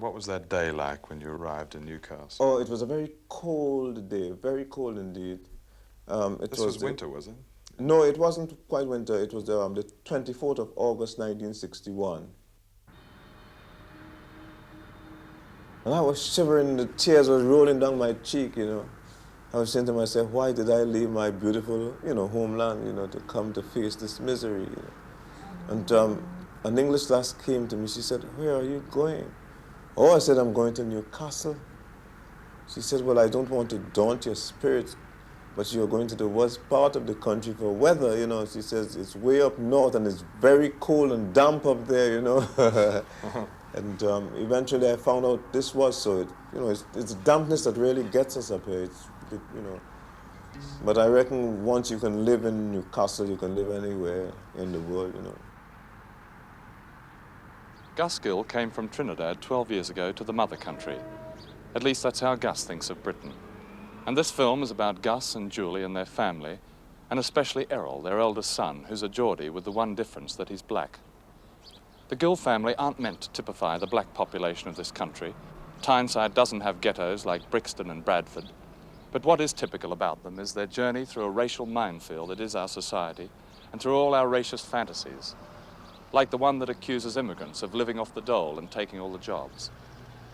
what was that day like when you arrived in Newcastle? Oh, it was a very cold day, very cold indeed. This was winter, was it? No, it wasn't quite winter. It was the 24th of August, 1961. And I was shivering, the tears were rolling down my cheek, you know. I was saying to myself, why did I leave my beautiful, homeland, to come to face this misery, And an English lass came to me. She said, where are you going? Oh, I said, I'm going to Newcastle. She said, well, I don't want to daunt your spirit, but you're going to the worst part of the country for weather, She says, it's way up north and it's very cold and damp up there, And eventually I found out this was so. It's dampness that really gets us up here. But I reckon once you can live in Newcastle, you can live anywhere in the world, Gus Gill came from Trinidad 12 years ago to the mother country. At least that's how Gus thinks of Britain. And this film is about Gus and Julie and their family, and especially Errol, their eldest son, who's a Geordie with the one difference that he's black. The Gill family aren't meant to typify the black population of this country. Tyneside doesn't have ghettos like Brixton and Bradford. But what is typical about them is their journey through a racial minefield that is our society, and through all our racist fantasies, like the one that accuses immigrants of living off the dole and taking all the jobs.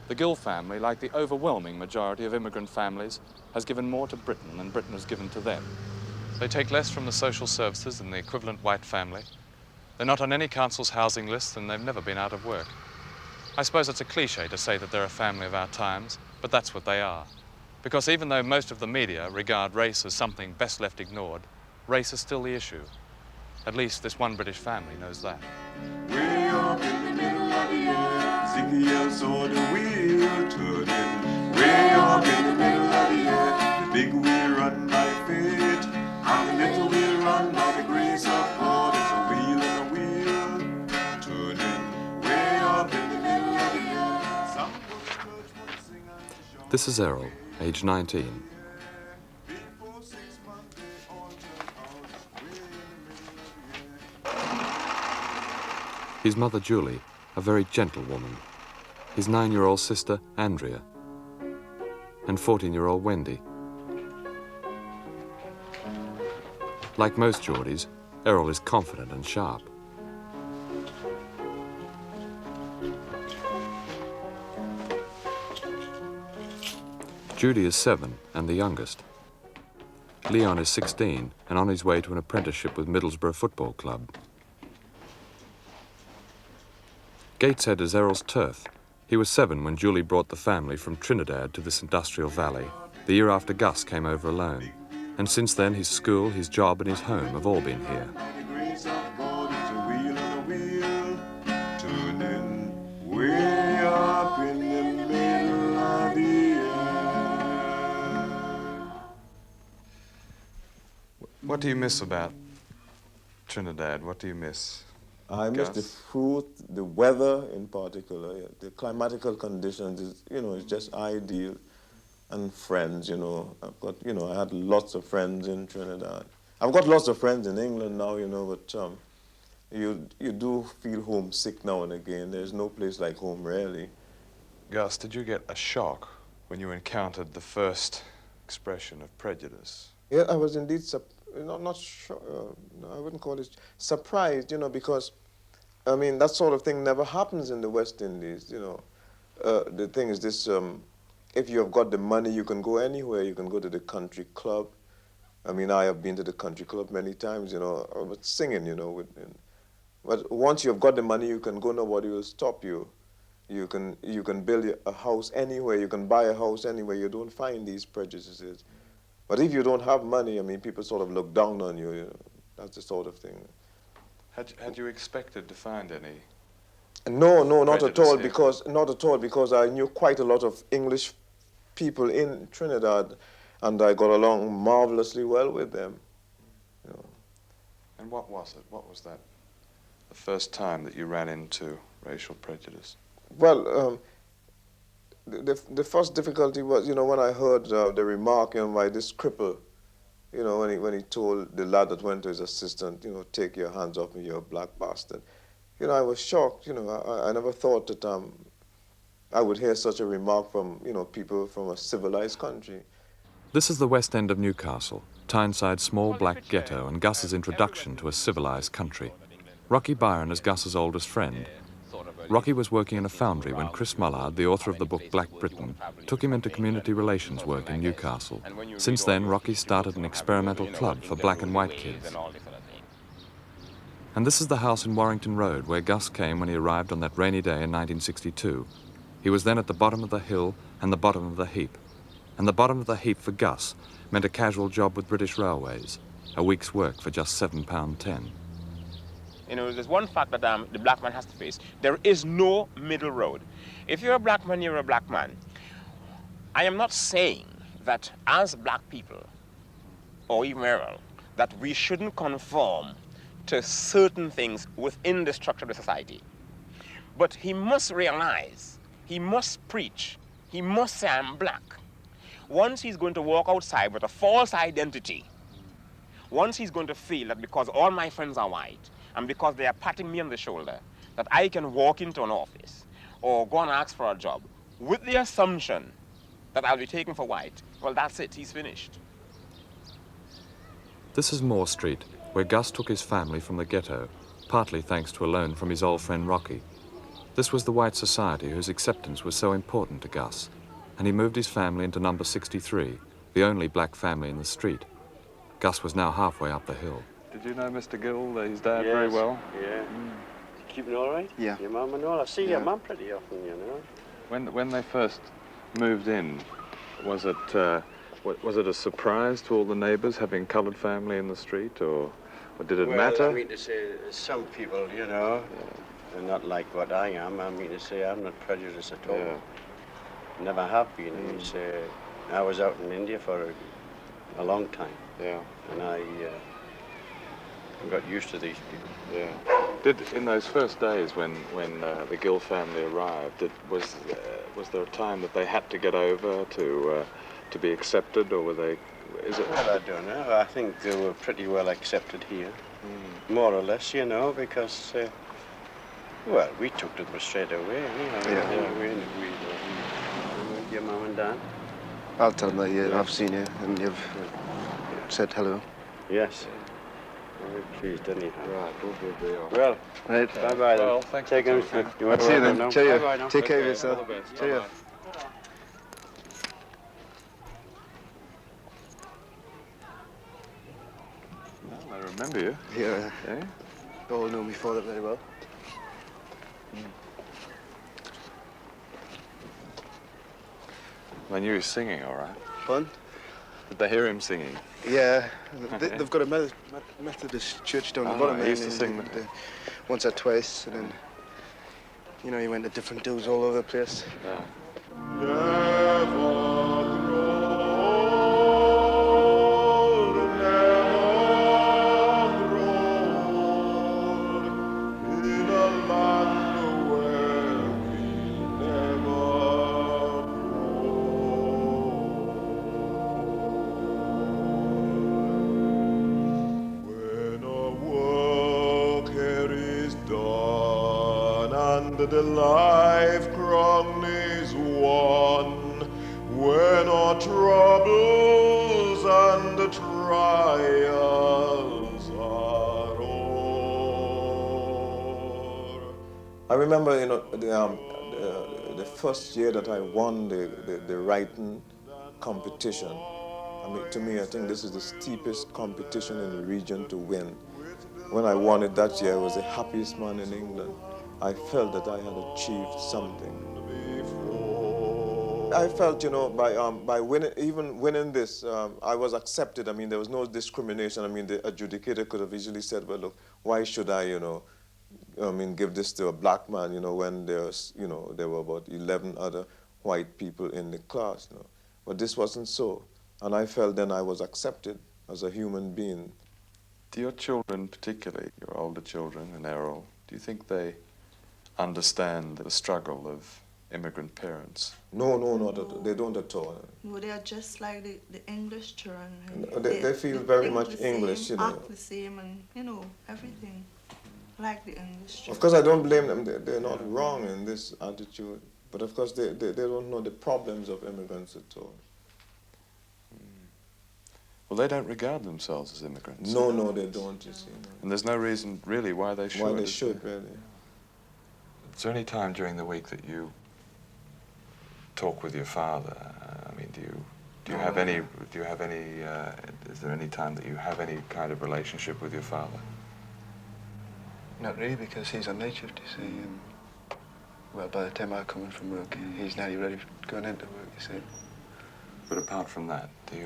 The Gill family, like the overwhelming majority of immigrant families, has given more to Britain than Britain has given to them. They take less from the social services than the equivalent white family. They're not on any council's housing list, and they've never been out of work. I suppose it's a cliche to say that they're a family of our times, but that's what they are. Because even though most of the media regard race as something best left ignored, race is still the issue. At least this one British family knows that. Way up in the middle of the earth, Ziggy saw the wheel turning. Way up in the middle of the earth, the big wheel run by fate, and the little wheel run by the grace of God. It's a wheel and a wheel turning. Way up in the middle of the earth. Some go to church, one sing and to shout. This is Errol, age 19. Before 6 months they all turn out. Way in the middle of the earth. His mother, Julie, a very gentle woman. His 9-year-old sister, Andrea, and 14-year-old Wendy. Like most Geordies, Errol is confident and sharp. Judy is 7 and the youngest. Leon is 16 and on his way to an apprenticeship with Middlesbrough Football Club. Gateshead is Errol's turf. He was 7 when Julie brought the family from Trinidad to this industrial valley, the year after Gus came over alone. And since then, his school, his job, and his home have all been here. By the grace of God, it's a wheel and a wheel turning way up in the middle of the earth. What do you miss about Trinidad? What do you miss? I miss the Gus? fruit, the weather in particular, the climatical conditions, it's just ideal. And friends, I've got, I had lots of friends in Trinidad. I've got lots of friends in England now, but you do feel homesick now and again. There's no place like home, really. Gus, did you get a shock when you encountered the first expression of prejudice? Yeah, I was indeed, not sure, no, I wouldn't call it surprised, because, that sort of thing never happens in the West Indies, The thing is this, if you have got the money, you can go anywhere. You can go to the country club. I have been to the country club many times, but singing, but once you have got the money, you can go, nobody will stop you. You can build a house anywhere. You can buy a house anywhere. You don't find these prejudices. But if you don't have money, people sort of look down on you. That's the sort of thing. Had you expected to find any? No, not at all, Prejudice here. because I knew quite a lot of English people in Trinidad, and I got along marvelously well with them. And what was it? What was that? The first time that you ran into racial prejudice? Well, the first difficulty was, when I heard the remark by this cripple, when he told the lad that went to his assistant, take your hands off me, you're a black bastard. I was shocked. I never thought that I would hear such a remark from, you know, people from a civilized country. This is the west end of Newcastle, Tynesyde's small black ghetto and Gus's introduction to a civilised country. Rocky Byron is Gus's oldest friend. Rocky was working in a foundry when Chris Mullard, the author of the book Black Britain, took him into community relations work in Newcastle. Since then, Rocky started an experimental club for black and white kids. And this is the house in Warrington Road where Gus came when he arrived on that rainy day in 1962. He was then at the bottom of the hill and the bottom of the heap. And the bottom of the heap for Gus meant a casual job with British Railways, a week's work for just £7.10. You know, there's one fact that the black man has to face. There is no middle road. If you're a black man, you're a black man. I am not saying that as black people, or even Errol, that we shouldn't conform to certain things within the structure of the society. But he must realize, he must preach, he must say, I'm black. Once he's going to walk outside with a false identity, once he's going to feel that because all my friends are white, and because they are patting me on the shoulder, that I can walk into an office or go and ask for a job with the assumption that I'll be taken for white, well, that's it, he's finished. This is Moore Street, where Gus took his family from the ghetto, partly thanks to a loan from his old friend Rocky. This was the white society whose acceptance was so important to Gus, and he moved his family into number 63, the only black family in the street. Gus was now halfway up the hill. Did you know Mr. Gill, his dad, very well? Yeah. Keeping all right? Yeah. Your mum and all? I see your mum pretty often, you know. When they first moved in, was it a surprise to all the neighbours having coloured family in the street, or did it matter? I mean to say, some people, you know, they're not like what I am. I mean to say, I'm not prejudiced at all. Yeah. Never have been. I mean to say, I was out in India for a long time. Yeah. And I got used to these people. Yeah. In those first days when the Gill family arrived, was there a time that they had to get over to be accepted, or were they? Well, I don't know. I think they were pretty well accepted here, more or less, you know, because well, we took to them straight away. Your mum and dad. I'll tell them that I've seen you and you've said hello. Yes. Very pleased, anyhow. Right, we'll be all right. Well, Right. bye-bye then. Well, thanks. Take care. You want to See you then. now? Cheerio. Bye-bye now. Take care of Okay, yourself. all the best. Cheerio. Bye-bye. Well, I remember you. Yeah. Eh? You all know me for that very well. I knew he was singing, all right. Fun? Did they hear him singing? Yeah. They've got a Methodist church down the bottom he there. used to and sing they- once or twice, and then, you know, he went to different dudes all over the place. Yeah. The life crown is won, when our troubles and the trials are o'er. I remember, you know, the first year that I won the writing competition. I mean, to me, I think this is the steepest competition in the region to win. When I won it that year, I was the happiest man in England. I felt that I had achieved something. I felt, you know, by winning, even winning this, I was accepted. I mean, there was no discrimination. I mean, the adjudicator could have easily said, well, look, why should I, you know, give this to a black man, you know, when there's, you know, there were about 11 other white people in the class, you know. But this wasn't so. And I felt then I was accepted as a human being. Do your children, particularly your older children and Errol, do you think they understand the struggle of immigrant parents? No, they don't at all. No, they are just like the English children. They feel very much think the English, same, you know. act the same, and, you know, everything like the English children. Of course, I don't blame them. They're not wrong in this attitude. But of course, they don't know the problems of immigrants at all. Well, they don't regard themselves as immigrants. No, they don't, you see. No. And there's no reason, really, why they should. Why they should, really. Is there any time during the week that you talk with your father? I mean, do you have any, is there any time that you have any kind of relationship with your father? Not really, because he's on night shift, you see. Well, by the time I come in from work, he's nearly ready for going into work, you see. But apart from that, do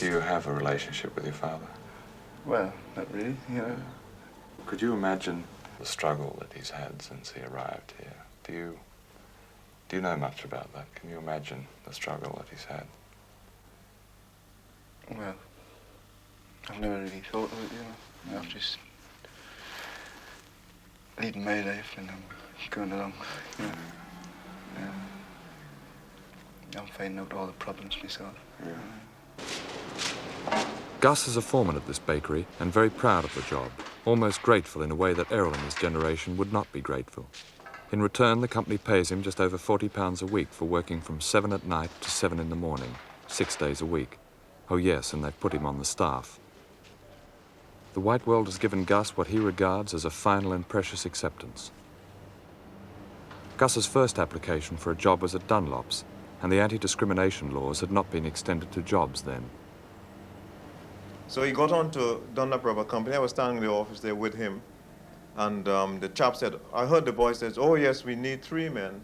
you have a relationship with your father? Well, not really, you know. Could you imagine the struggle that he's had since he arrived here? Do you know much about that? Can you imagine the struggle that he's had? Well, I've never really thought of it, you know. I've just leading my life and I'm going along, you know. I'm finding out all the problems myself. Yeah. Gus is a foreman at this bakery and very proud of the job, almost grateful in a way that Errol and his generation would not be grateful. In return, the company pays him just over £40 a week for working from 7 at night to 7 in the morning, 6 days a week. Oh yes, and they've put him on the staff. The white world has given Gus what he regards as a final and precious acceptance. Gus's first application for a job was at Dunlop's, and the anti-discrimination laws had not been extended to jobs then. So he got on to Dunlop Rubber Company. I was standing in the office there with him. And the chap said, I heard the boy says, oh yes, we need 3 men.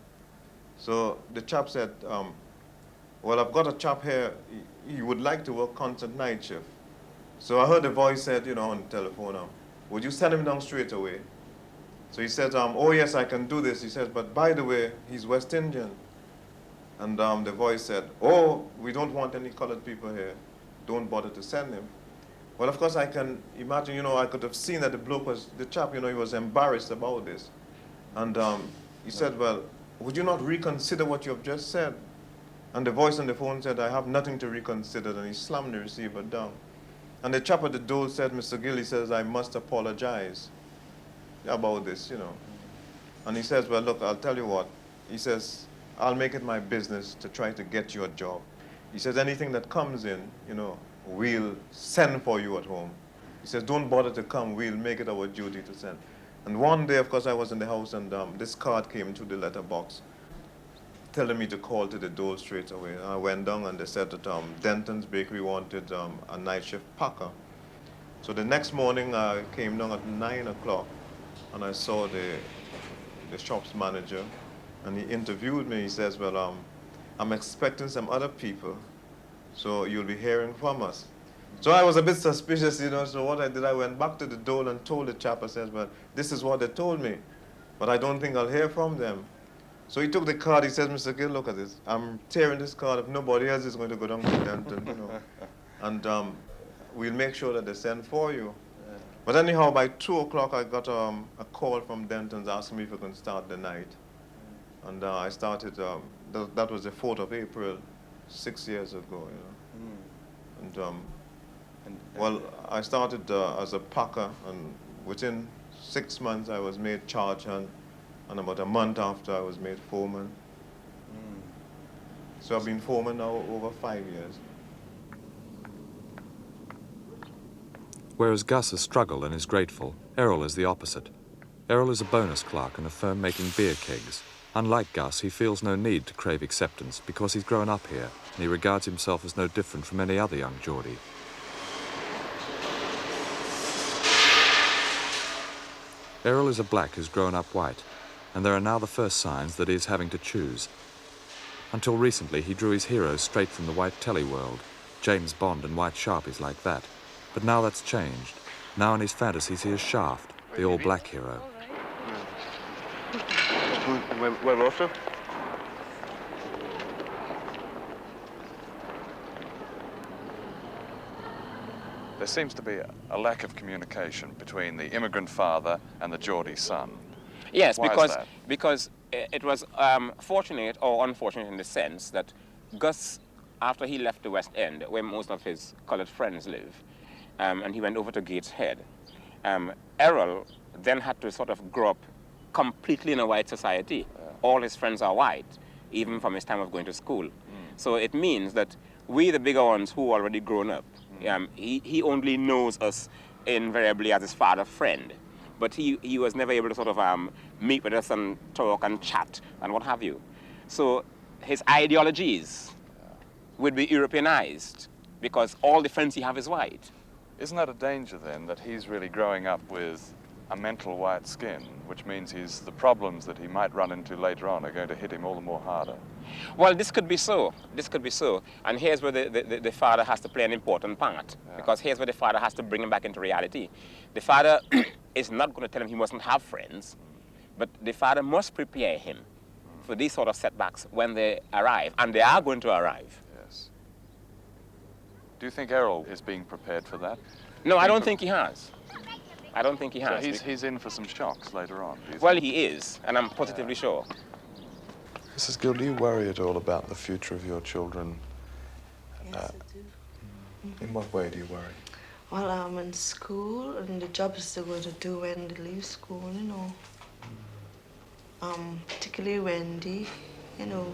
So the chap said, well, I've got a chap here, he would like to work constant night shift. So I heard the voice said, you know, on the telephone, would you send him down straight away? So he said, oh yes, I can do this. He says, but by the way, he's West Indian. And the voice said, oh, we don't want any colored people here. Don't bother to send him. Well, of course, I can imagine, you know, I could have seen that the bloke was, the chap, you know, he was embarrassed about this. And he said, well, would you not reconsider what you have just said? And the voice on the phone said, I have nothing to reconsider. And he slammed the receiver down. And the chap at the door said, Mr. Gill, he says, I must apologize about this, you know. And he says, well, look, I'll tell you what. He says, I'll make it my business to try to get you a job. He says, anything that comes in, you know, we'll send for you at home. He says, don't bother to come, we'll make it our duty to send. And one day, of course, I was in the house and this card came to the letterbox telling me to call to the door straight away. I went down and they said that Denton's Bakery wanted a night shift packer. So the next morning I came down at 9 o'clock and I saw the shop's manager and he interviewed me. He says, well, I'm expecting some other people, so you'll be hearing from us. So I was a bit suspicious, you know, so what I did, I went back to the door and told the chap, I said, well, this is what they told me, but I don't think I'll hear from them. So he took the card, he says, Mr. Gill, look at this. I'm tearing this card if nobody else is going to go down to Denton, you know. And we'll make sure that they send for you. Yeah. But anyhow, by 2 o'clock, I got a call from Denton's asking me if I can start the night. And I started, that was the 4th of April, 6 years ago, you know. And well, I started as a packer, and within 6 months I was made charge hand, and about a month after I was made foreman. So I've been foreman now over 5 years. Whereas Gus has struggled and is grateful, Errol is the opposite. Errol is a bonus clerk in a firm making beer kegs. Unlike Gus, he feels no need to crave acceptance because he's grown up here and he regards himself as no different from any other young Geordie. Errol is a black who's grown up white, and there are now the first signs that he is having to choose. Until recently, he drew his heroes straight from the white telly world, James Bond and white sharpies like that. But now that's changed. Now in his fantasies he is Shaft, the all-black hero. Where also? There seems to be a lack of communication between the immigrant father and the Geordie son. Yes, Why because it was fortunate or unfortunate in the sense that Gus, after he left the West End, where most of his coloured friends live, and he went over to Gateshead, Errol then had to sort of grow up completely in a white society. all his friends are white, even from his time of going to school. So it means that we, the bigger ones who already grown up, he only knows us invariably as his father friend. But he was never able to sort of meet with us and talk and chat and what have you. So his ideologies would be Europeanized because all the friends he have is white. Isn't that a danger then, that he's really growing up with a mental white skin, which means the problems that he might run into later on are going to hit him all the more harder? Well, this could be so. This could be so. And here's where the father has to play an important part. Yeah. Because here's where the father has to bring him back into reality. The father is not going to tell him he mustn't have friends, but the father must prepare him for these sort of setbacks when they arrive. And they are going to arrive. Yes. Do you think Errol is being prepared for that? No, I don't think he has. I don't think he has. So he's in for some shocks later on, do you Well, think? he is, and I'm positively sure. Mrs. Gill, do you worry at all about the future of your children? Yes, I do. In what way do you worry? Well, I'm in school, and the jobs they're going to do when they leave school, you know. Particularly Wendy, you know.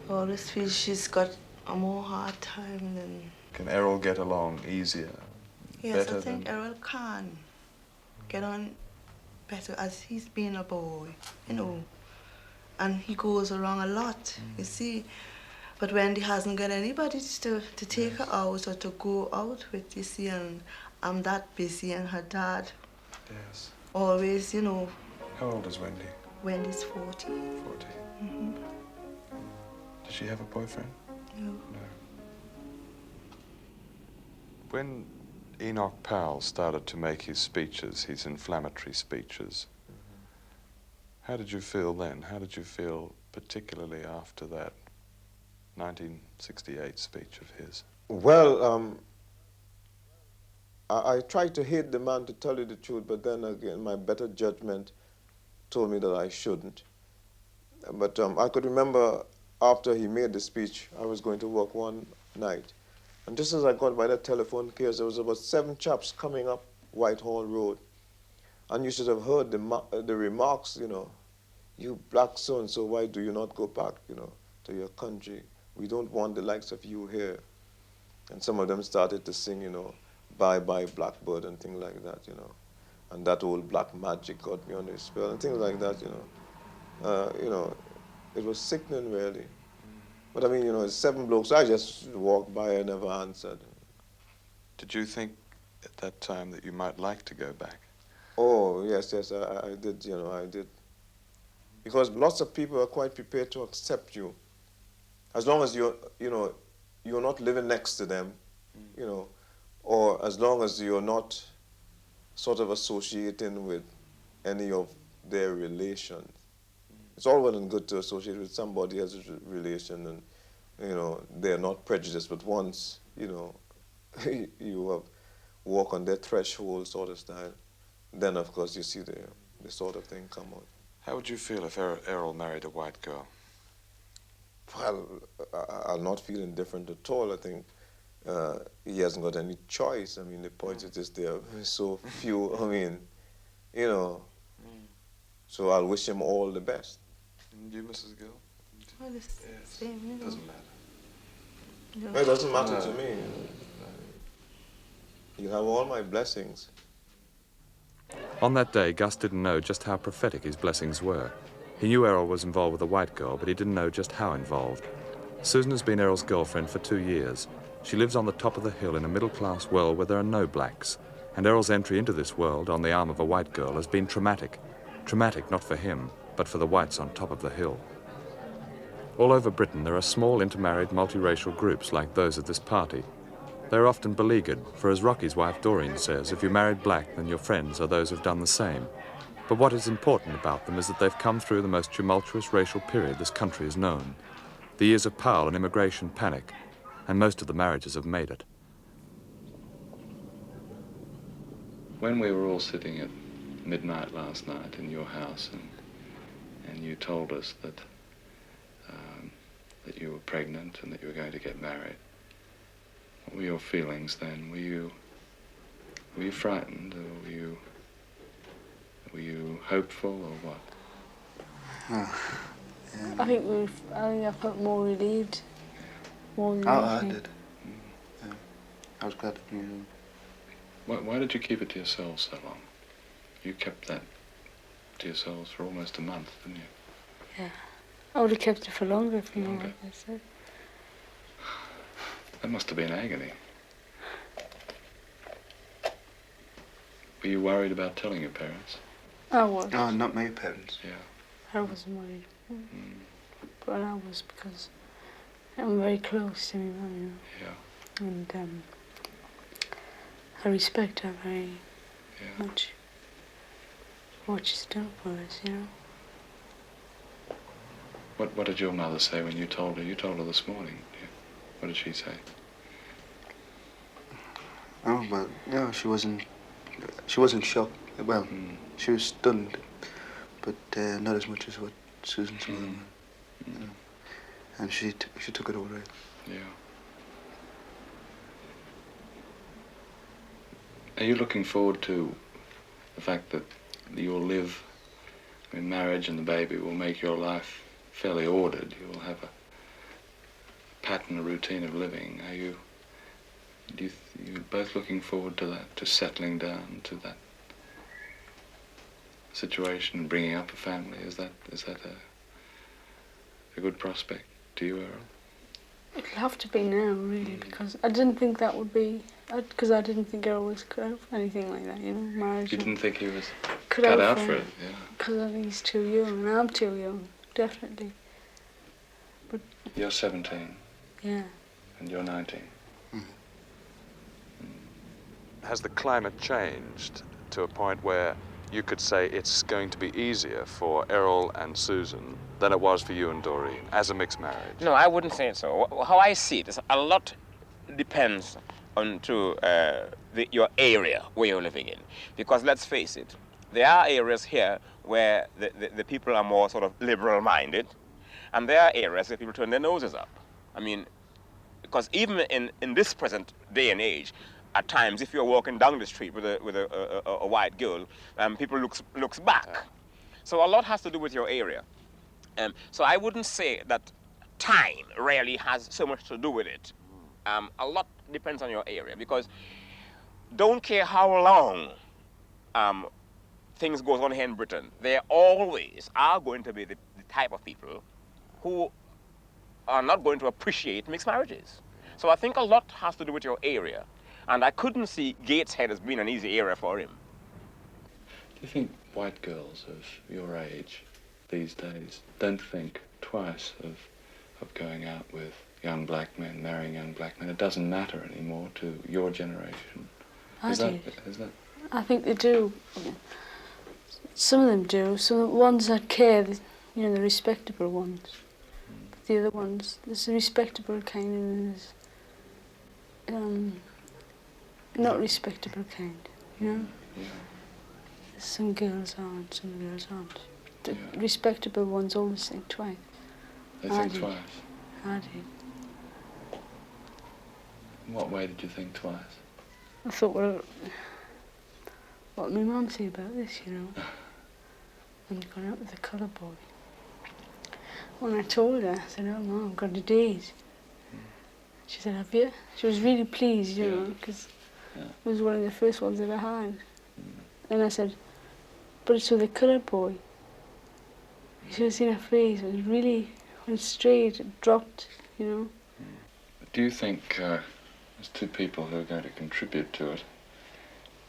I always feel she's got a more hard time than... Can Errol get along easier? Yes, better I think than... Errol can get on better as he's been a boy, you know. And he goes around a lot, you see. But Wendy hasn't got anybody to take her out or to go out with, you see, and I'm that busy, and her dad Yes. always, you know. How old is Wendy? Wendy's 40. 40. Does she have a boyfriend? No. No. When Enoch Powell started to make his speeches, his inflammatory speeches, how did you feel then? How did you feel particularly after that 1968 speech of his? Well, I tried to hate the man, to tell you the truth, but then again, my better judgment told me that I shouldn't. But I could remember after he made the speech, I was going to work one night. And just as I got by that telephone case, there was about 7 chaps coming up Whitehall Road. And you should have heard the remarks, you know, you black so-and-so, why do you not go back, you know, to your country? We don't want the likes of you here. And some of them started to sing, you know, bye-bye Blackbird and things like that, you know. And that old black magic got me under a spell and things like that, you know. You know, it was sickening, really. But I mean, you know, 7 blokes, I just walked by and never answered. Did you think at that time that you might like to go back? Oh, yes, I did, you know, I did. Because lots of people are quite prepared to accept you. As long as you're not living next to them, you know, or as long as you're not sort of associating with any of their relations. It's all well and good to associate with somebody else's relation and, you know, they're not prejudiced, but once, you know, you have walk on their threshold sort of style, then of course you see the sort of thing come out. How would you feel if Errol married a white girl? Well, I'll not feel indifferent at all. I think he hasn't got any choice. I mean, the point is just there are so few, I mean, you know, so I'll wish him all the best. And you, Mrs. Gill? Well, it's the same, you know. Doesn't matter. Yeah. Well, it doesn't matter to me. You have all my blessings. On that day, Gus didn't know just how prophetic his blessings were. He knew Errol was involved with a white girl, but he didn't know just how involved. Susan has been Errol's girlfriend for 2 years. She lives on the top of the hill in a middle-class world where there are no blacks. And Errol's entry into this world on the arm of a white girl has been traumatic. Traumatic not for him, but for the whites on top of the hill. All over Britain, there are small intermarried multiracial groups like those at this party. They're often beleaguered, for as Rocky's wife Doreen says, if you're married black, then your friends are those who've done the same. But what is important about them is that they've come through the most tumultuous racial period this country has known. The years of Powell and immigration panic, and most of the marriages have made it. When we were all sitting at midnight last night in your house and you told us that you were pregnant and that you were going to get married, what were your feelings then? Were you frightened, or were you hopeful, or what? I think I felt more relieved. More than I anything. did. Yeah. I was glad to, Why did you keep it to yourselves so long? You kept that to yourselves for almost a month, didn't you? Yeah. I would have kept it for longer if you know what I said. That must have been agony. Were you worried about telling your parents? I was. No, not my parents. Yeah. I wasn't worried. But I was, because I'm very close to my mum, you know. Yeah. And I respect her very much. What she's done for us, you know. What did your mother say when you told her? You told her this morning. What did she say? Oh, well, no, she wasn't shocked. Well, she was stunned, but not as much as what Susan's mother was. You know. And she took it all right. Yeah. Are you looking forward to the fact that you'll live, marriage and the baby will make your life fairly ordered? You will have a pattern, a routine of living. Are you both looking forward to that, to settling down to that situation and bringing up a family? Is that a good prospect to you, Errol? It'll have to be now, really, because I didn't think that would be, because I didn't think I was cut out for anything like that, you know, marriage. You didn't think he was cut out for it, yeah. Because I think he's too young, and I'm too young, definitely. But you're 17. Yeah. And you're 19. Has the climate changed to a point where you could say it's going to be easier for Errol and Susan than it was for you and Doreen as a mixed marriage? No, I wouldn't say so. How I see it is a lot depends on your area where you're living in. Because let's face it, there are areas here where the people are more sort of liberal-minded, and there are areas where people turn their noses up. I mean, because even in this present day and age, at times, if you're walking down the street with a white girl, people looks back. So a lot has to do with your area. So I wouldn't say that time really has so much to do with it. A lot depends on your area, because don't care how long things goes on here in Britain, there always are going to be the type of people who are not going to appreciate mixed marriages. So I think a lot has to do with your area. And I couldn't see Gateshead as being an easy area for him. Do you think white girls of your age these days don't think twice of going out with young black men, marrying young black men? It doesn't matter anymore to your generation. I do. Is that? I think they do. Some of them do. Some of the ones that care, you know, the respectable ones. But the other ones, there's a respectable kind and there's not respectable kind, you know? Yeah. Some girls aren't, some girls aren't. The respectable ones always think twice. They think twice? I did. In what way did you think twice? I thought, well, what did my mum say about this, you know? And gone out with a colour boy. When I told her, I said, oh, Mum, I've got a date. She said, have you? She was really pleased, you know, because it was one of the first ones that I had. And I said, but it's with a coloured boy. You should have seen her face. It was really went straight, it dropped, you know. Do you think, there's two people who are going to contribute to it,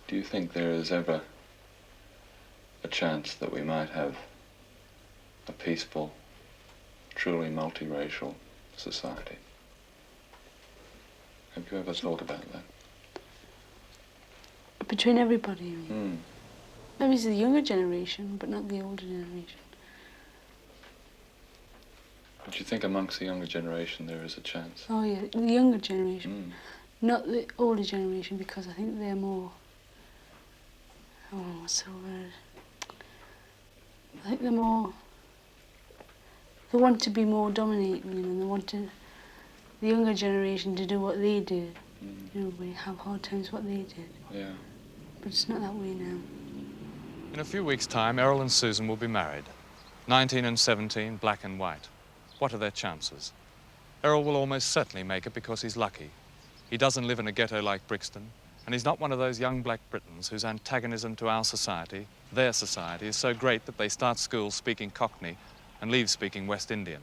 do you think there is ever a chance that we might have a peaceful, truly multiracial society? Have you ever thought about that? Between everybody, you mean? Maybe it's the younger generation, but not the older generation. But you think amongst the younger generation there is a chance? Oh yeah, the younger generation. Not the older generation, because I think they're more... Oh, what's the word? I think they're more... They want to be more dominating, you know, they want to... The younger generation to do what they did. You know, we have hard times what they did. Yeah. But it's not that way now. In a few weeks' time, Errol and Susan will be married. 19 and 17, black and white. What are their chances? Errol will almost certainly make it because he's lucky. He doesn't live in a ghetto like Brixton, and he's not one of those young black Britons whose antagonism to our society, their society, is so great that they start school speaking Cockney and leave speaking West Indian.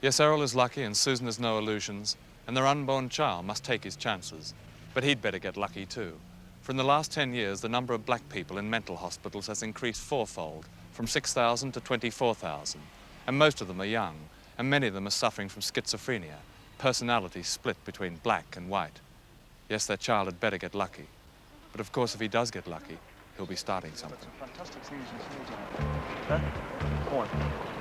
Yes, Errol is lucky and Susan has no illusions, and their unborn child must take his chances. But he'd better get lucky too. For in the last 10 years, the number of black people in mental hospitals has increased fourfold, from 6,000 to 24,000. And most of them are young, and many of them are suffering from schizophrenia, personalities split between black and white. Yes, their child had better get lucky. But of course, if he does get lucky, he'll be starting something. Fantastic things in field. Huh? Come on.